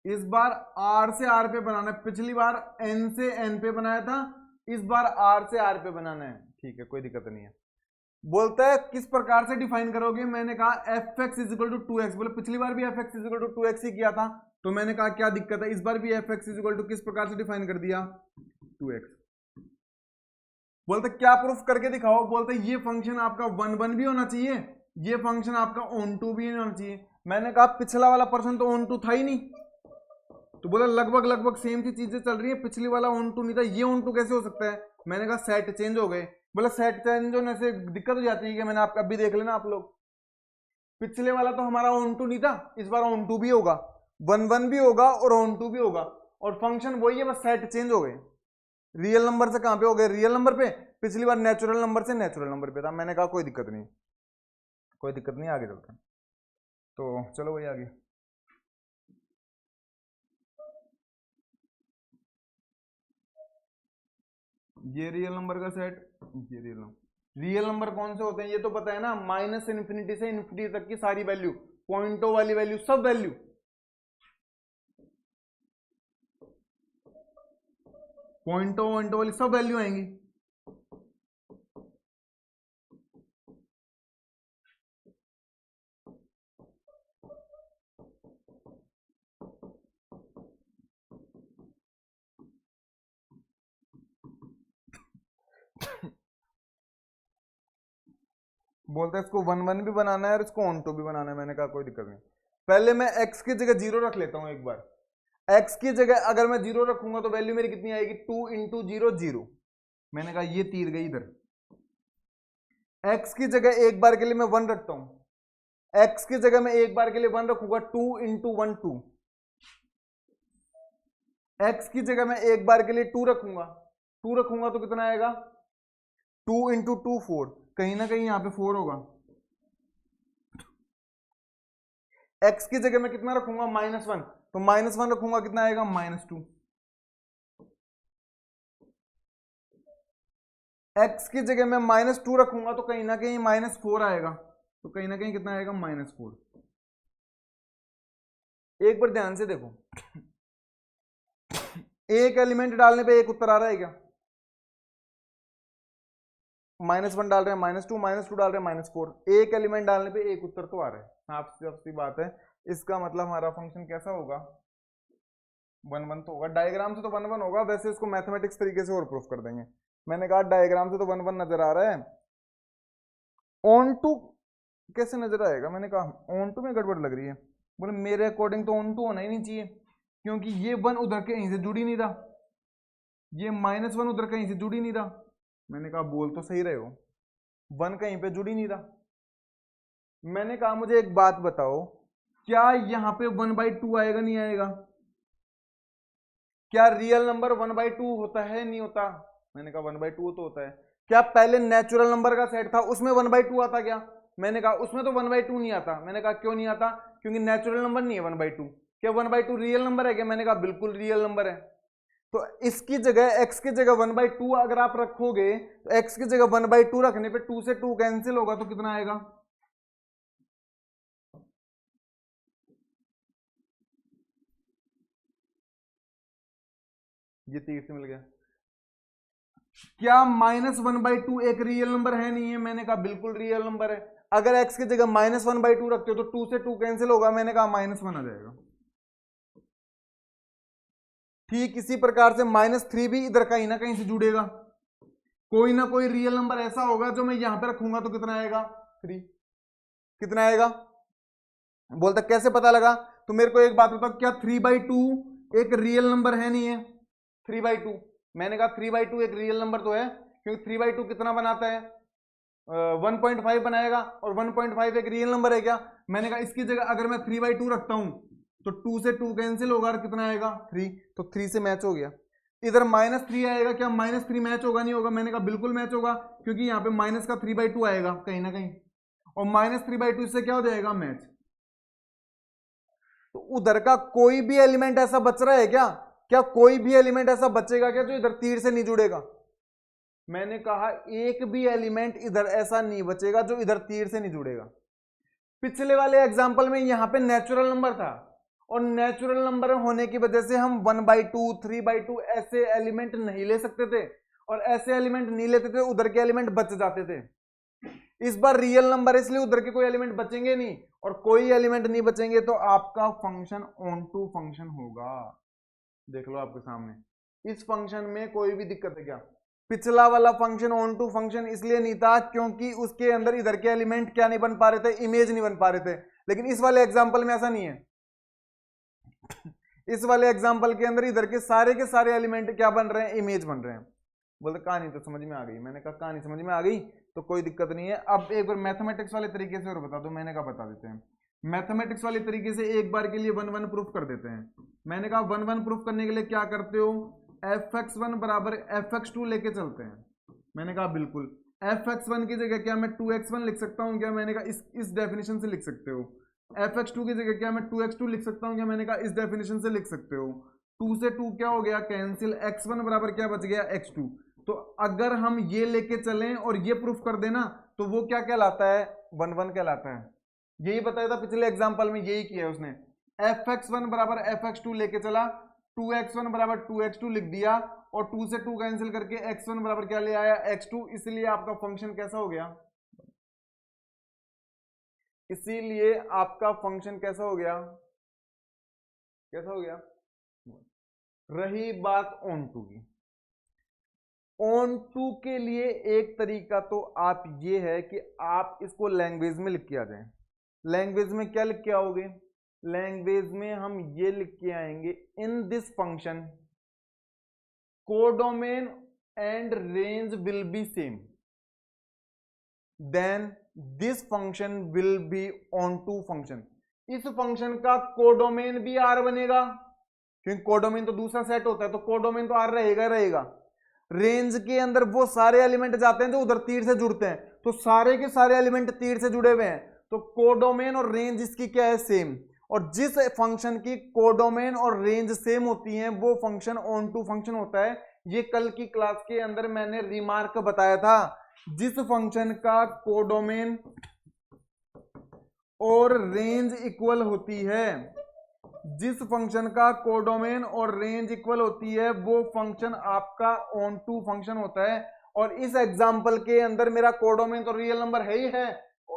इस बार आर से आर पे बनाना है, पिछली बार एन से एन पे बनाया था, इस बार आर से आर पे बनाना है, ठीक है कोई दिक्कत नहीं है। बोलता है किस प्रकार से डिफाइन करोगे, मैंने कहा F X is equal to 2x। बोले पिछली बार भी F X is equal to 2x ही किया था, तो मैंने कहा क्या दिक्कत है, इस बार भी F X is equal to किस प्रकार से डिफाइन कर दिया 2x। बोलते क्या प्रूफ करके दिखाओ, बोलते ये फंक्शन आपका 1 1 भी होना चाहिए, ये फंक्शन आपका ऑन टू भी होना चाहिए। मैंने कहा पिछला वाला पर्सन तो ऑन टू था ही नहीं, तो बोला लगभग लगभग सेम सी चीजें चल रही है, पिछली वाला ऑन टू नहीं था, ये ऑन टू कैसे हो सकता है। मैंने कहा सेट चेंज हो गए। बोला सेट चेंज होने से दिक्कत हो जाती है कि मैंने आपका अभी देख लेना आप लोग, पिछले वाला तो हमारा ऑन टू नहीं था, इस बार ऑन टू भी होगा, 1 1 भी होगा और ऑन टू भी होगा, और फंक्शन वही है, बस सेट चेंज हो गए। रियल नंबर से कहां पे हो गए, रियल नंबर पे, पिछली बार नेचुरल नंबर से नेचुरल नंबर पे था। मैंने कहा कोई दिक्कत नहीं, कोई दिक्कत नहीं, आगे चलते हैं। तो चलो भाई आगे। ये रियल नंबर का सेट, ये रियल नंबर कौन से होते हैं ये तो पता है ना, माइनस इन्फिनिटी से इन्फिनिटी तक की सारी वैल्यू, पॉइंटों वाली वैल्यू, सब वैल्यू, पॉइंटों वाली सब वैल्यू आएंगी। बोलते हैं इसको 1 1 भी बनाना है और इसको ऑन टू भी बनाना है। मैंने कहा कोई दिक्कत नहीं, पहले मैं x की जगह 0 रख लेता हूं एक बार। x की जगह अगर मैं 0 रखूंगा तो वैल्यू मेरी कितनी आएगी, 2 इंटू 0 0। मैंने कहा ये तीर गई इधर। x की जगह एक बार के लिए मैं 1 रखता हूं, x की जगह मैं एक बार के लिए 1 रखूंगा, 2 इंटू 1 2। x की जगह मैं एक बार के लिए 2 रखूंगा, 2 रखूंगा तो कितना आएगा, 2 इंटू 2 4, कहीं ना कहीं यहां पे 4 होगा। x की जगह मैं कितना रखूंगा, -1, तो -1 रखूंगा कितना आएगा, -2। x की जगह मैं -2 रखूंगा तो कहीं ना कहीं -4 आएगा, तो कहीं ना कहीं कितना आएगा, -4। एक बार ध्यान से देखो, एक एलिमेंट डालने पे एक उत्तर आ रहा है क्या, -1 डाल रहे हैं -2, -2 डाल रहे हैं -4, एक एलिमेंट डालने पे एक उत्तर तो आ रहा है। साफ सी बात है, इसका मतलब हमारा फंक्शन कैसा होगा, 1 1 तो होगा। डायग्राम से तो 1 1 होगा, वैसे इसको मैथमेटिक्स तरीके से और प्रूफ कर देंगे। मैंने कहा डायग्राम से तो 1 1 नजर आ रहा है, ऑन टू कैसे नजर आएगा, मैंने कहा ऑन टू में गड़बड़ लग रही है। बोले मेरे अकॉर्डिंग तो ऑन टू होना ही नहीं चाहिए, क्योंकि ये 1 उधर कहीं से जुड़ ही नहीं रहा, ये -1 उधर कहीं से जुड़ ही नहीं रहा। मैंने कहा बोल तो सही रहे हो, 1 कहीं पे जुड़ ही नहीं रहा। मैंने कहा मुझे एक बात बताओ, क्या यहां पे 1/2 आएगा, नहीं आएगा? क्या रियल नंबर 1/2 होता है, नहीं होता? मैंने कहा 1/2 तो होता है। क्या पहले नेचुरल नंबर का सेट था उसमें 1/2 आता क्या? मैंने कहा उसमें तो 1/2 नहीं आता। मैंने कहा क्यों नहीं आता? क्योंकि नेचुरल नंबर नहीं है 1/2। क्या 1/2 रियल नंबर है क्या? मैंने कहा बिल्कुल रियल नंबर है। तो इसकी जगह x की जगह 1/2 अगर आप रखोगे तो x की जगह 1/2 रखने पे 2 से 2 कैंसिल होगा तो कितना आएगा? ये 30 से मिल गया। क्या -1/2 एक रियल नंबर है, नहीं है? मैंने कहा बिल्कुल रियल नंबर है। अगर x की जगह -1/2 रखते हो तो 2 से 2 कैंसिल होगा, मैंने कहा -1 आ जाएगा। ठीक इसी प्रकार से -3 भी इधर कहीं ना कहीं से जुड़ेगा, कोई ना कोई रियल नंबर ऐसा होगा जो मैं यहां पे रखूंगा तो कितना आएगा, 3। कितना आएगा? बोलता कैसे पता लगा? तो मेरे को एक बात बताओ, क्या 3/2 एक रियल नंबर है, नहीं है? 3/2, मैंने कहा 3/2 एक रियल नंबर तो है, क्योंकि 3/2 कितना बनाता है, 1.5 बनाएगा, और 1.5 एक रियल नंबर है क्या? मैंने कहा इसकी जगह अगर मैं 3/2 रखता हूं तो 2 से 2 कैंसिल होगा और कितना आएगा, 3। तो 3 से मैच हो गया। इधर -3 आएगा, क्या -3 मैच होगा, नहीं होगा? मैंने कहा बिल्कुल मैच होगा, क्योंकि यहाँ पे माइनस का 3/2 आएगा कहीं ना कहीं, और -3/2 से क्या हो जाएगा, मैच। तो उधर का कोई भी एलिमेंट ऐसा बच रहा है क्या? क्या कोई भी एलिमेंट ऐसा बचेगा क्या जो इधर तीर से नहीं जुड़ेगा? मैंने कहा एक भी एलिमेंट इधर ऐसा नहीं बचेगा जो इधर तीर से नहीं जुड़ेगा। पिछले वाले एग्जांपल में यहां पे नेचुरल नंबर था, और नेचुरल नंबर होने की वजह से हम 1/2 3/2 ऐसे एलिमेंट नहीं ले सकते थे, और ऐसे एलिमेंट नहीं लेते थे उधर के एलिमेंट बच जाते थे। इस बार रियल नंबर है इसलिए उधर के कोई एलिमेंट बचेंगे नहीं, और कोई एलिमेंट नहीं बचेंगे तो आपका फंक्शन ऑन टू फंक्शन होगा। देख लो आपके सामने, इस फंक्शन में कोई भी दिक्कत है क्या? पिछला वाला फंक्शन ऑन टू फंक्शन इसलिए नहीं था क्योंकि उसके अंदर इधर के एलिमेंट क्या नहीं बन पा रहे थे, इमेज नहीं बन पा रहे थे। लेकिन इस वाले एग्जांपल में ऐसा नहीं है। इस वाले एग्जांपल के अंदर इधर के सारे एलिमेंट क्या बन रहे हैं, इमेज बन रहे हैं। बोलते कहानी तो समझ में आ गई। मैंने कहा कहानी समझ में आ गई तो कोई दिक्कत नहीं है। अब एक बार मैथमेटिक्स वाले तरीके से और बता दो। मैंने कहा बता देते हैं, मैथमेटिक्स वाले तरीके से एक बार के लिए 1 1 प्रूफ कर देते हैं। मैंने कहा 1 1 प्रूफ करने के लिए क्या करते हो, fx1 बराबर fx2 लेके चलते हैं। मैंने कहा बिल्कुल। fx1 की जगह क्या मैं 2x1 लिख सकता हूं क्या? मैंने कहा इस डेफिनेशन से लिख सकते हो। fx2 की जगह क्या मैं 2x2 लिख सकता हूं क्या? मैंने कहा इस डेफिनेशन से लिख सकते हो। 2 से 2 क्या हो गया, कैंसिल। x1 बराबर क्या बच गया, x2। तो अगर हम ये लेके चलें और ये प्रूफ कर देना तो वो क्या कहलाता है, 1 1 कहलाता है। यही बताया था पिछले एग्जांपल में, यही किया है उसने। fx1 बराबर fx2 लेके चला, 2x1 बराबर 2x2 लिख दिया और 2 से 2 कैंसिल करके x1 बराबर क्या ले आया, x2। इसलिए आपका फंक्शन कैसा हो गया, इसीलिए आपका फंक्शन कैसा हो गया, कैसा हो गया। रही बात ऑन टू की, ऑन टू के लिए एक तरीका तो आप ये है कि आप इसको लैंग्वेज में लिख के आ जाएं। लैंग्वेज में क्या लिख के आओगे, लैंग्वेज में हम ये लिख के आएंगे, in this function codomain and range will be same, then this function will be onto function. इस फंक्शन का कोडोमेन भी आर बनेगा, क्योंकि कोडोमेन तो दूसरा सेट होता है, तो कोडोमेन तो आर रहेगा रहेगा। रेंज के अंदर वो सारे एलिमेंट जाते हैं जो उधर तीर से जुड़ते हैं, तो सारे के सारे एलिमेंट तीर से जुड़े हुए हैं, तो कोडोमेन और रेंज इसकी क्या है, सेम। और जिस फंक्शन की कोडोमेन और रेंज सेम होती हैं वो फंक्शन ऑन टू फंक्शन होता है। ये कल की क्लास के अंदर मैंने रिमार्क बताया था, जिस फंक्शन का कोडोमेन और रेंज इक्वल होती है, जिस फंक्शन का कोडोमेन और रेंज इक्वल होती है वो फंक्शन आपका ऑन टू फंक्शन होता है। और इस एग्जांपल के अंदर मेरा कोडोमेन तो रियल नंबर है ही है,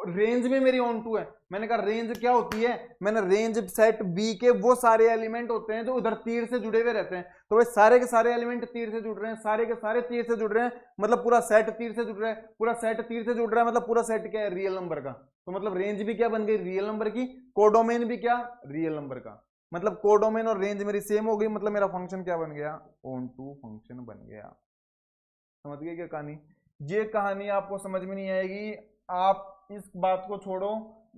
रेंज में मेरी ऑन टू है। मैंने कहा रेंज क्या होती है, मैंने रेंज सेट बी के वो सारे एलिमेंट होते हैं जो उधर तीर से जुड़े हुए रहते हैं। तो भाई सारे के सारे एलिमेंट तीर से जुड़ रहे हैं, सारे के सारे तीर से जुड़ रहे हैं, मतलब पूरा सेट तीर से जुड़ रहा है, पूरा सेट तीर से जुड़ रहा है, मतलब पूरा सेट क्या है, रियल नंबर का। तो मतलब रेंज भी क्या बन गई, रियल नंबर की, कोडोमेन भी क्या, रियल नंबर का। मतलब कोडोमेन और रेंज मेरी सेम हो गई, मतलब मेरा फंक्शन क्या बन गया, ऑन टू फंक्शन बन गया। समझ गए क्या कहानी। ये कहानी आपको समझ में नहीं आएगी, आप इस बात को छोड़ो,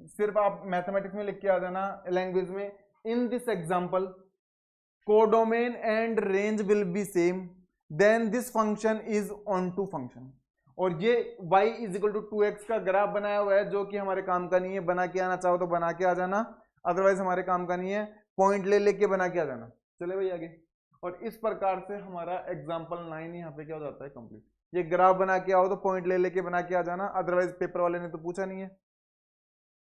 सिर्फ आप मैथमेटिक्स में लिख के आ जाना लैंग्वेज में, in this example codomain and range will be same, then this function is onto function. और ये y is equal to 2x का ग्राफ बनाया हुआ है, जो कि हमारे काम का नहीं है। बना के आना चाहो तो बना के आ जाना, अदरवाइज हमारे काम का नहीं है, पॉइंट ले लेके बना के आ जाना। चले भाई आगे। और इस प्रकार से हमारा एग्जाम्पल 9 यहाँ पे क्या हो जाता है, कंप्लीट। ये ग्राफ बना के आओ तो पॉइंट ले लेके बना के आ जाना, अदरवाइज पेपर वाले ने तो पूछा नहीं है।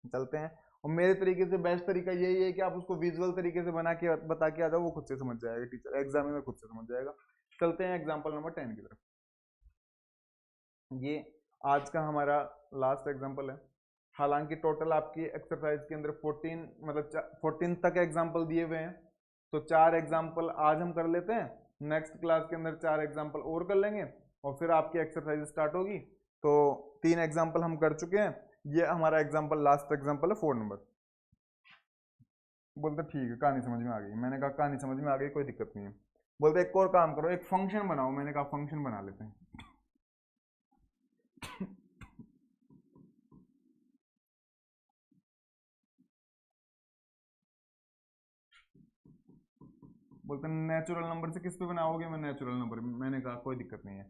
चलते हैं। और मेरे तरीके से बेस्ट तरीका यही है कि आप उसको विजुअल तरीके से बना के बता के आ जाओ, वो खुद से समझ जाएगा, टीचर एग्जाम में खुद से समझ जाएगा। चलते हैं एग्जाम्पल नंबर 10 की तरफ। ये आज का हमारा लास्ट एग्जाम्पल है। हालांकि टोटल आपकी एक्सरसाइज के अंदर 14 मतलब 14 तक एग्जाम्पल दिए हुए हैं, तो 4 एग्जाम्पल आज हम कर लेते हैं, नेक्स्ट क्लास के अंदर 4 एग्जाम्पल और कर लेंगे और फिर आपकी एक्सरसाइज स्टार्ट होगी। तो 3 एग्जाम्पल हम कर चुके हैं, ये हमारा एग्जाम्पल लास्ट एग्जाम्पल है 4 नंबर। बोलते ठीक है, कहानी समझ में आ गई। मैंने कहा कहानी समझ में आ गई, कोई दिक्कत नहीं है। बोलते एक और काम करो, एक फंक्शन बनाओ। मैंने कहा फंक्शन बना लेते हैं। बोलते नेचुरल नंबर से किस पे बनाओगे, मैं नेचुरल नंबर। मैंने कहा कोई दिक्कत नहीं है।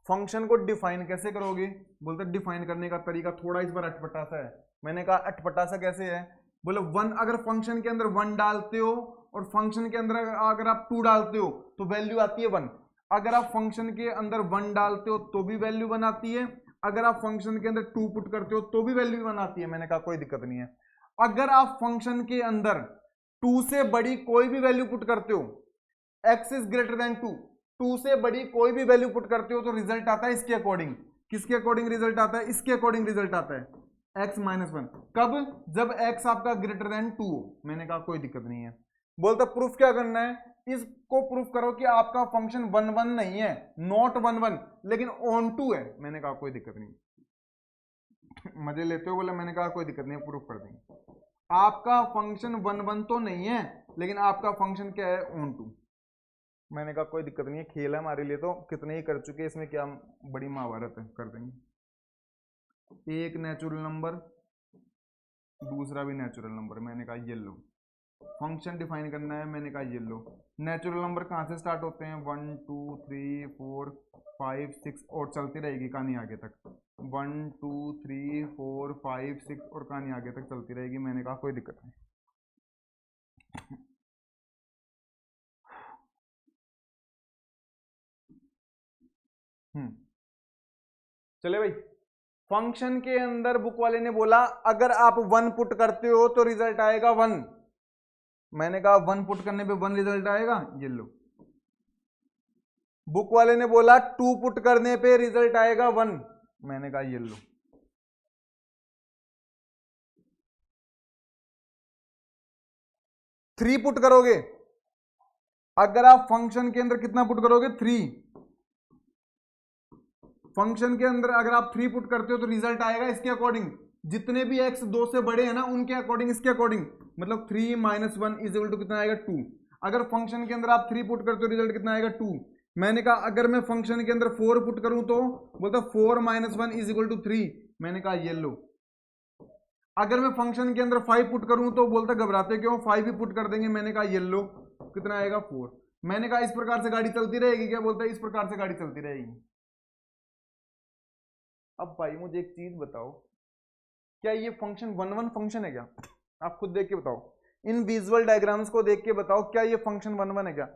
फंक्शन को डिफाइन कैसे करोगे, बोलते डिफाइन करने का तरीका थोड़ा इस बार अटपटा सा है। मैंने कहा अटपटा सा कैसे है, बोले 1 अगर फंक्शन के अंदर 1 डालते हो और फंक्शन के अंदर अगर आप 2 डालते हो तो वैल्यू आती है 1। अगर आप फंक्शन के अंदर 1 डालते हो तो भी वैल्यू 1 आती है, अगर आप फंक्शन के अंदर 2 पुट करते हो तो भी वैल्यू 1 आती है। मैंने कहा कोई दिक्कत नहीं है। अगर आप फंक्शन के अंदर 2 से बड़ी कोई भी वैल्यू पुट करते हो, x इज ग्रेटर देन 2, 2 से बड़ी कोई भी वैल्यू पुट करते हो तो रिजल्ट आता है इसके अकॉर्डिंग। किसके अकॉर्डिंग रिजल्ट आता है, इसके अकॉर्डिंग रिजल्ट आता है x माइनस 1। कब, जब x आपका ग्रेटर देन 2 हो। मैंने कहा कोई दिक्कत नहीं है। बोलता प्रूफ क्या करना है, इसको प्रूफ करो कि आपका फंक्शन 1 1 नहीं है, नॉट 1 1, लेकिन ऑन टू है। मैंने कहा कोई दिक्कत नहीं। मजे लेते हो, बोला मैंने कहा कोई दिक्कत नहीं, प्रूफ कर देंगे। आपका फंक्शन 1 1 तो नहीं है, लेकिन आपका फंक्शन क्या है, ऑन टू। मैंने कहा कोई दिक्कत नहीं है, खेल है हमारे लिए, तो कितने ही कर चुके, इसमें क्या बड़ी महाभारत है, कर देंगे। एक नेचुरल नंबर, दूसरा भी नेचुरल नंबर। मैंने कहा ये लो फंक्शन डिफाइन करना है। मैंने कहा ये लो नेचुरल नंबर कहाँ से स्टार्ट होते हैं, 1 2 3 4 5 6 और चलती रहेगी कहानी आगे तक। 1 2 3 4 5 6 और कहानी आगे तक चलती रहेगी। मैंने कहा कोई दिक्कत नहीं। चले भाई, फंक्शन के अंदर बुक वाले ने बोला अगर आप 1 पुट करते हो तो रिजल्ट आएगा 1। मैंने कहा 1 पुट करने पे 1 रिजल्ट आएगा, ये लो। बुक वाले ने बोला 2 पुट करने पे रिजल्ट आएगा 1, मैंने कहा ये लो। 3 पुट करोगे, अगर आप फंक्शन के अंदर कितना पुट करोगे 3, फंक्शन के अंदर अगर आप 3 पुट करते हो तो रिजल्ट आएगा इसके अकॉर्डिंग, जितने भी x 2 से बड़े हैं ना उनके अकॉर्डिंग, इसके अकॉर्डिंग, मतलब 3 - 1 इज इक्वल टू कितना आएगा 2। अगर फंक्शन के अंदर आप 3 पुट करते हो रिजल्ट कितना आएगा 2। मैंने कहा अगर मैं फंक्शन के अंदर 4 पुट करूं तो बोलता 4 - 1 इज इक्वल टू 3, मैंने कहा ये लो। अगर मैं फंक्शन के अंदर 5 पुट करूं तो बोलता घबराते क्यों, 5 ही पुट कर देंगे, मैंने कहा ये लो, कितना आएगा 4। मैंने कहा इस प्रकार से गाड़ी चलती रहेगी क्या, बोलता है इस प्रकार से गाड़ी चलती रहेगी। अब भाई मुझे एक चीज बताओ, क्या ये फंक्शन 1 1 फंक्शन है क्या? आप खुद देख के बताओ, इन विजुअल डायग्राम्स को देख के बताओ क्या ये फंक्शन 1 1 है क्या?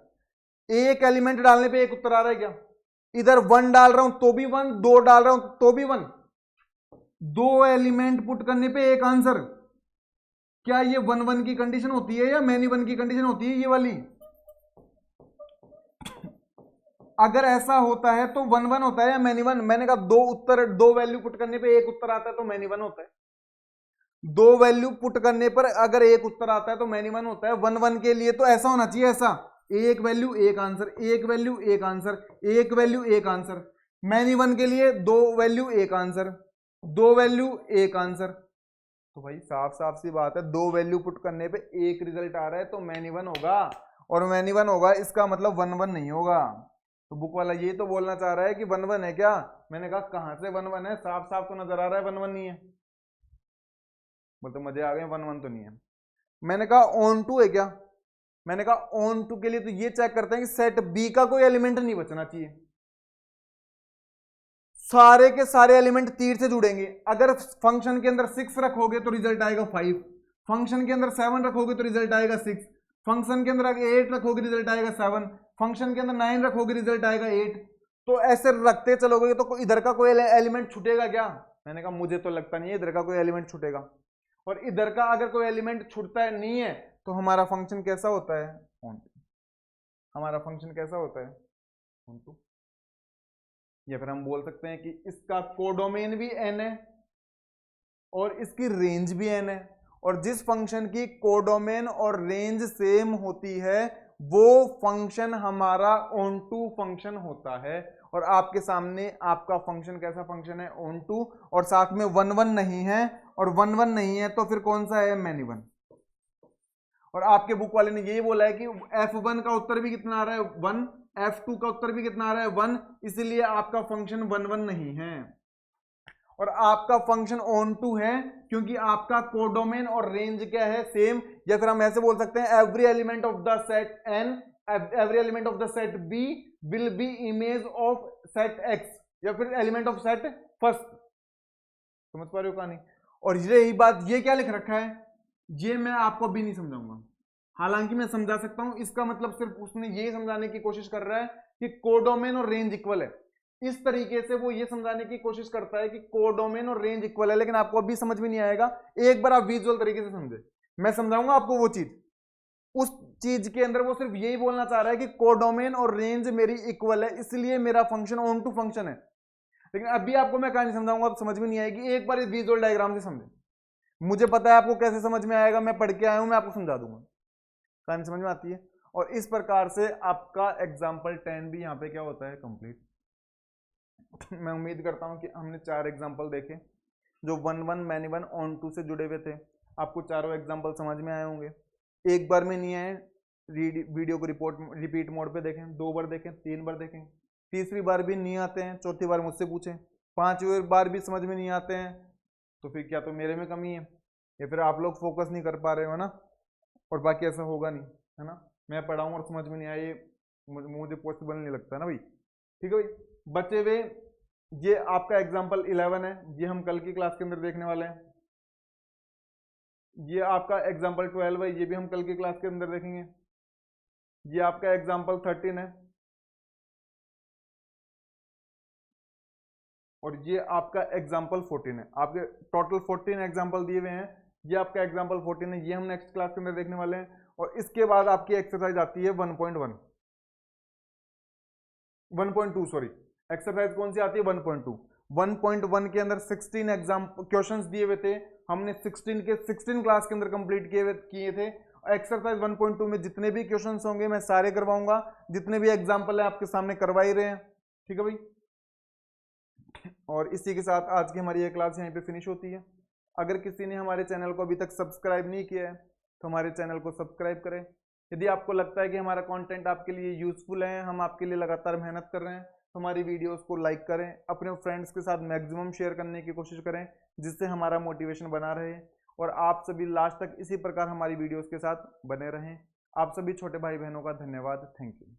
एक एलिमेंट डालने पे एक उत्तर आ रहा है क्या? इधर 1 डाल रहा हूं तो भी 1, 2 डाल रहा हूं तो भी 1, 2 एलिमेंट पुट करने पे एक आंसर। क्या ये 1 1 की कंडीशन होती है या मैनी 1 की कंडीशन होती है ये वाली? अगर ऐसा होता है तो 1 1 होता है या मैनी 1? मैंने कहा 2 उत्तर, 2 वैल्यू पुट करने पे एक उत्तर आता है तो मैनी 1 होता है। 2 वैल्यू पुट करने पर अगर एक उत्तर आता है तो मैनी 1 होता है। 1 1 के लिए तो ऐसा होना चाहिए, ऐसा एक वैल्यू एक आंसर, एक वैल्यू एक आंसर, एक वैल्यू एक आंसर। मैनी 1 के लिए 2 वैल्यू एक आंसर, 2 वैल्यू एक आंसर। तो भाई साफ साफ सी बात है, 2 वैल्यू पुट करने पे एक रिजल्ट आ रहा है तो मैनी 1 होगा, और मैनी 1 होगा इसका मतलब 1 1 नहीं होगा। तो बुक वाला ये तो बोलना चाह रहा है कि 1 1 है क्या? मैंने कहा कहां से 1 1 है, साफ साफ तो नजर आ रहा है 1 1 नहीं है। बोलते मजे आ गए, 1 1 तो नहीं है। मैंने कहा ऑन टू है क्या? मैंने कहा ऑन टू के लिए तो ये चेक करते हैं कि सेट बी का कोई एलिमेंट नहीं बचना चाहिए, सारे के सारे एलिमेंट तीर से जुड़ेंगे। अगर फंक्शन के अंदर 6 रखोगे तो रिजल्ट आएगा 5, फंक्शन के अंदर 7 रखोगे तो रिजल्ट आएगा 6, फंक्शन के अंदर 8 रखोगे रिजल्ट आएगा 7, फंक्शन के अंदर 9 रखोगे रिजल्ट आएगा 8। तो ऐसे रखते चलोगे तो इधर का कोई एलिमेंट छूटेगा क्या? मैंने कहा मुझे तो लगता नहीं है इधर का कोई एलिमेंट छूटेगा, और इधर का अगर कोई एलिमेंट छूटता है नहीं है तो हमारा फंक्शन कैसा होता है, ऑन टू। हमारा फंक्शन कैसा होता है, ऑन टू। या फिर हम बोल सकते हैं कि इसका कोडोमेन भी n है और इसकी रेंज भी n है, और जिस फंक्शन की कोडोमेन और रेंज सेम होती है वो फंक्शन हमारा ऑन टू फंक्शन होता है। और आपके सामने आपका फंक्शन कैसा फंक्शन है, ऑन टू, और साथ में 1 1 नहीं है, और 1 1 नहीं है तो फिर कौन सा है, मैनी 1। और आपके बुक वाले ने यही बोला है कि f1 का उत्तर भी कितना आ रहा है 1, f2 का उत्तर भी कितना आ रहा है 1, इसलिए आपका फंक्शन 1 1 नहीं है। और आपका फंक्शन ऑन टू है क्योंकि आपका कोडोमेन और रेंज क्या है, सेम। या फिर हम ऐसे बोल सकते हैं every element of the set n, every element of the set b will be image of set x, या फिर एलिमेंट ऑफ सेट फर्स्ट। समझ पा रहे हो कहानी? और यही बात, ये क्या लिख रखा है ये मैं आपको अभी नहीं समझाऊंगा, हालांकि मैं समझा सकता हूं। इसका मतलब सिर्फ उसने ये समझाने की कोशिश कर रहा है कि कोडोमेन और रेंज इक्वल है, इस तरीके से वो ये समझाने की कोशिश करता है कि कोडोमेन और रेंज इक्वल है, लेकिन आपको अभी समझ में नहीं आएगा। एक बार आप विजुअल तरीके से समझे, मैं समझाऊंगा आपको वो चीज। उस चीज के अंदर वो सिर्फ यही बोलना चाह रहा है कि कोडोमेन और रेंज मेरी इक्वल है, इसलिए मेरा फंक्शन ऑन टू फंक्शन है। लेकिन अभी आपको मैं कहानी समझाऊंगा, आप समझ में नहीं आएगी, एक बार इस विजुअल डायग्राम से समझे। मुझे पता है आपको कैसे समझ में आएगा, मैं पढ़ के आया हूं, मैं आपको समझा दूंगा, कहानी समझ में आती है। और इस प्रकार से आपका एग्जाम्पल 10 भी यहाँ पे क्या होता है, कंप्लीट। मैं उम्मीद करता हूं कि हमने 4 एग्जाम्पल देखे जो 1 1 मैनी 1 ऑन टू से जुड़े हुए थे। आपको चारों एग्जाम्पल समझ में आए होंगे। एक बार में नहीं आए, वीडियो को रिपीट मोड पे देखें, 2 बार देखें, 3 बार देखें, तीसरी बार भी नहीं आते हैं, चौथी बार मुझसे पूछें, 5वीं बार भी समझ में नहीं आते हैं, तो फिर क्या तो मेरे में कमी है या फिर आप लोग फोकस नहीं कर पा रहे हो ना। और बाकी ऐसा होगा नहीं, है ना। मैं पढ़ाऊँ और समझ में नहीं आए, मुझे पॉसिबल नहीं लगता ना भाई। ठीक है भाई, बचे हुए ये आपका एग्जाम्पल 11 है, ये हम कल की क्लास के अंदर देखने वाले हैं। ये आपका एग्जाम्पल 12 है, ये भी हम कल की क्लास के अंदर देखेंगे। ये आपका एग्जाम्पल 13 है, और ये आपका एग्जाम्पल 14 है। आपके टोटल 14 एग्जाम्पल दिए हुए हैं, ये आपका एग्जाम्पल 14 है, ये हम नेक्स्ट क्लास के अंदर देखने वाले हैं। और इसके बाद आपकी एक्सरसाइज आती है 1.2 सॉरी, एक्सरसाइज कौन सी आती है 1.2। 1.1 के अंदर 16 एग्जाम क्वेश्चंस दिए हुए थे, हमने 16 के 16 क्लास के अंदर कंप्लीट किए थे। एक्सरसाइज 1.2 में जितने भी क्वेश्चंस होंगे मैं सारे करवाऊंगा, जितने भी एग्जाम्पल है आपके सामने करवा ही रहे हैं, ठीक है भाई। और इसी के साथ आज की हमारी ये क्लास यहीं पे फिनिश होती है। अगर किसी ने हमारे चैनल को अभी तक सब्सक्राइब नहीं किया है तो हमारे चैनल को सब्सक्राइब करें। यदि आपको लगता है कि हमारा कंटेंट आपके लिए यूजफुल है, हम आपके लिए लगातार मेहनत कर रहे हैं, तो हमारी वीडियोस को लाइक करें, अपने फ्रेंड्स के साथ मैक्सिमम शेयर करने की कोशिश करें, जिससे हमारा मोटिवेशन बना रहे और आप सभी लास्ट तक इसी प्रकार हमारी वीडियोस के साथ बने रहें। आप सभी छोटे भाई बहनों का धन्यवाद। Thank you.